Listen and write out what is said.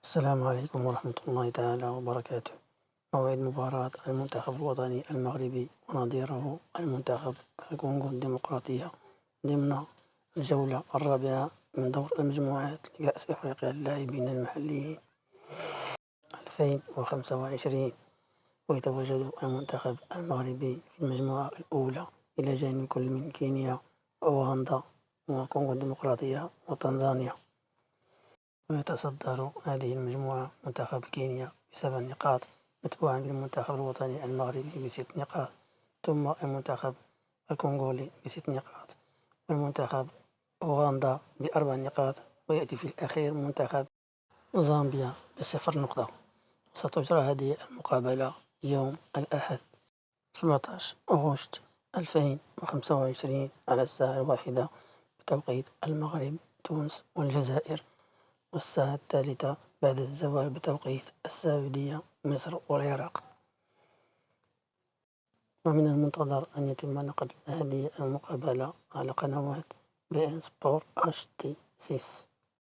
السلام عليكم ورحمة الله تعالى وبركاته. موعد مباراة المنتخب الوطني المغربي ونظيره المنتخب الكونغو الديمقراطية ضمن الجولة الرابعة من دور المجموعات لكأس إفريقيا للاعبين المحليين 2025. ويتواجد المنتخب المغربي في المجموعة الأولى إلى جانب كل من كينيا وأوغندا والكونغو الديمقراطية وتنزانيا. ويتصدر هذه المجموعة منتخب كينيا ب7 نقاط، متبوعا بالمنتخب الوطني المغربي ب6 نقاط، ثم المنتخب الكونغولي ب6 نقاط، والمنتخب أوغندا ب4 نقاط، ويأتي في الأخير منتخب زامبيا ب0 نقطة. ستجرى هذه المقابلة يوم الأحد 17 أغسطس 2025 على الساعة 1 بتوقيت المغرب، تونس والجزائر، والساعة 3 بعد الزوال بتوقيت السعودية، مصر والعراق. ومن المنتظر أن يتم نقل هذه المقابلة على قنوات بي إن سبور HD 6.